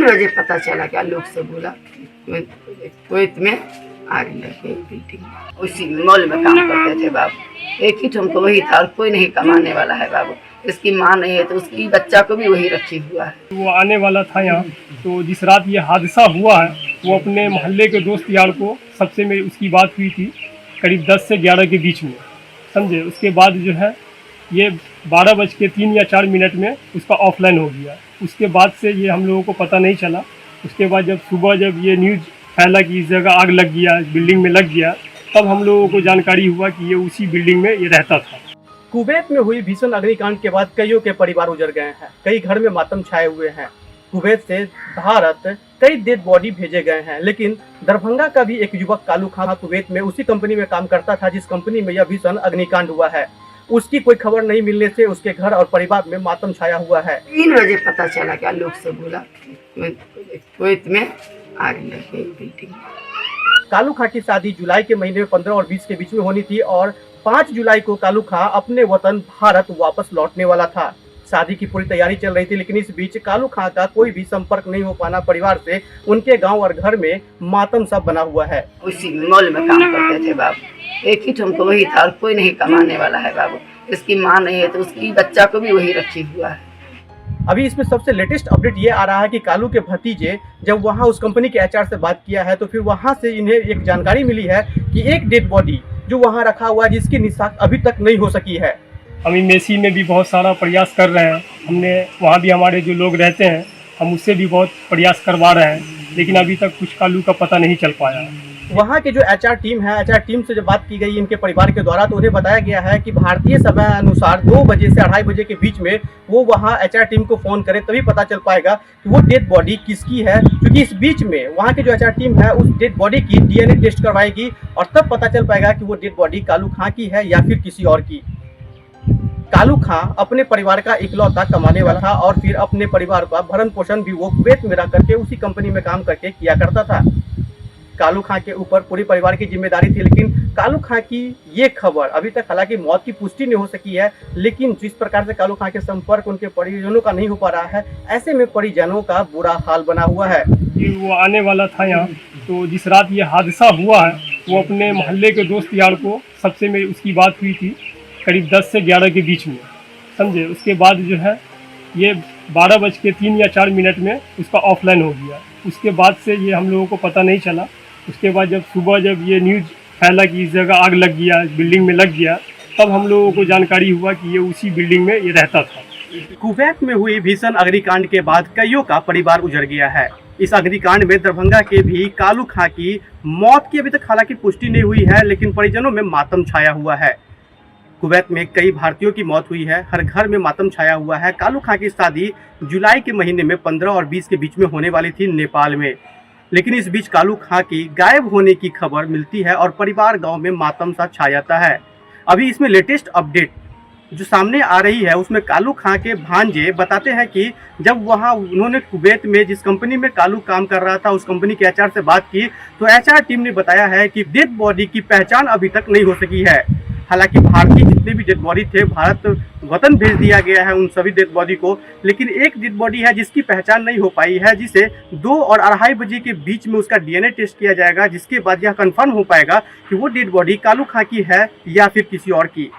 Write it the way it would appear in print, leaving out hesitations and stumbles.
3 बजे पता चला कि लोग से बोला कुवैत में आग लग गई बिल्डिंग। उसी मॉल में काम करते थे बाबू, एक ही हमको वही था और कोई नहीं कमाने वाला है बाबू। इसकी माँ नहीं है तो उसकी बच्चा को भी वही रखी हुआ है। वो आने वाला था यहाँ, तो जिस रात ये हादसा हुआ है वो अपने मोहल्ले के दोस्त यार को सबसे में उसकी बात हुई थी करीब 10 से 11 के बीच में, समझे। उसके बाद जो है ये 12:03 या 4 मिनट में उसका ऑफलाइन हो गया। उसके बाद से ये हम लोगों को पता नहीं चला। उसके बाद जब सुबह जब ये न्यूज़ फैला कि इस जगह आग लग गया, बिल्डिंग में लग गया, तब हम लोगों को जानकारी हुआ कि ये उसी बिल्डिंग में ये रहता था। कुवैत में हुई भीषण अग्निकांड के बाद कईयों के परिवार उजड़ गए हैं, कई घर में मातम छाए हुए हैं। कुवैत से भारत कई डेड बॉडी भेजे गए हैं, लेकिन दरभंगा का भी एक युवक कालू खां कुवैत में उसी कंपनी में काम करता था जिस कंपनी में यह भीषण अग्निकांड हुआ है। उसकी कोई खबर नहीं मिलने से उसके घर और परिवार में मातम छाया हुआ है। 3 बजे पता चला कि लोग से बोला कुवैत में आग लग गई बिल्डिंग। कालू खां की शादी जुलाई के महीने में 15 और 20 के बीच में होनी थी और 5 जुलाई को कालू खां अपने वतन भारत वापस लौटने वाला था। शादी की पूरी तैयारी चल रही थी, लेकिन इस बीच कालू खां का कोई भी संपर्क नहीं हो पाना परिवार से उनके गांव और घर में मातम सा बना हुआ है। उसी मॉल में काम करते थे बाबू, एक ही हमको वही था और कोई नहीं कमाने वाला है बाबू। इसकी माँ नहीं है तो उसकी बच्चा को भी वही रखी हुआ है। अभी इसमें सबसे लेटेस्ट अपडेट ये आ रहा है कि कालू के भतीजे जब वहां उस कंपनी के एचआर से बात किया है तो फिर वहां से इन्हें एक जानकारी मिली है कि एक डेड बॉडी जो वहां रखा हुआ है जिसकी निशान अभी तक नहीं हो सकी है। हम मेसी में भी बहुत सारा प्रयास कर रहे हैं, हमने वहाँ भी हमारे जो लोग रहते हैं हम उससे भी बहुत प्रयास करवा रहे हैं, लेकिन अभी तक कुछ कालू का पता नहीं चल पाया। वहाँ के जो एचआर टीम है, एचआर टीम से जब बात की गई इनके परिवार के द्वारा तो उन्हें बताया गया है कि भारतीय समय अनुसार 2 बजे से 2:30 बजे के बीच में वो वहाँ एचआर टीम को फोन करे तभी पता चल पाएगा कि वो डेड बॉडी किसकी है, क्योंकि इस बीच में वहाँ की जो एचआर टीम है उस डेड बॉडी की डीएनए टेस्ट करवाएगी और तब पता चल पाएगा कि वो डेड बॉडी कालू खां की है या फिर किसी और की। कालू खां अपने परिवार का इकलौता कमाने वाला था और फिर अपने परिवार का भरण पोषण भी वो कुवैत में रह करके उसी कंपनी में काम करके किया करता था। कालू खां के ऊपर पूरी परिवार की जिम्मेदारी थी, लेकिन कालू खां की ये खबर अभी तक हालांकि मौत की पुष्टि नहीं हो सकी है, लेकिन जिस प्रकार से कालू खां के संपर्क उनके परिजनों का नहीं हो पा रहा है, ऐसे में परिजनों का बुरा हाल बना हुआ है। वो आने वाला था यहाँ, तो जिस रात ये हादसा हुआ है वो अपने मोहल्ले के दोस्त यार को सबसे में उसकी बात हुई थी करीब 10 से 11 के बीच में, समझे। उसके बाद जो है ये 12:03 या 4 मिनट में उसका ऑफलाइन हो गया। उसके बाद से ये हम लोगों को पता नहीं चला। उसके बाद जब सुबह जब ये न्यूज़ फैला कि इस जगह आग लग गया, बिल्डिंग में लग गया, तब हम लोगों को जानकारी हुआ कि ये उसी बिल्डिंग में ये रहता था। कुवैत में हुई भीषण अग्निकांड के बाद कईयों का परिवार उजड़ गया है। इस अग्निकांड में दरभंगा के भी कालू खां की मौत की अभी तक हालांकि पुष्टि नहीं हुई है, लेकिन परिजनों में मातम छाया हुआ है। कुवैत में कई भारतीयों की मौत हुई है, हर घर में मातम छाया हुआ है। कालू खां की शादी जुलाई के महीने में 15 और 20 के बीच में होने वाली थी नेपाल में, लेकिन इस बीच कालू खां की गायब होने की खबर मिलती है और परिवार गांव में मातम सा छा जाता है। अभी इसमें लेटेस्ट अपडेट जो सामने आ रही है उसमें कालू खां के भांजे बताते हैं कि जब वहां उन्होंने कुवैत में जिस कंपनी में कालू काम कर रहा था उस कंपनी के एचआर से बात की तो एचआर टीम ने बताया है कि डेड बॉडी की पहचान अभी तक नहीं हो सकी है। हालांकि भारतीय जितने भी डेड बॉडी थे भारत वतन भेज दिया गया है उन सभी डेड बॉडी को, लेकिन एक डेड बॉडी है जिसकी पहचान नहीं हो पाई है, जिसे 2 और 2:30 बजे के बीच में उसका डीएनए टेस्ट किया जाएगा, जिसके बाद यह कंफर्म हो पाएगा कि वो डेड बॉडी कालू खां की है या फिर किसी और की।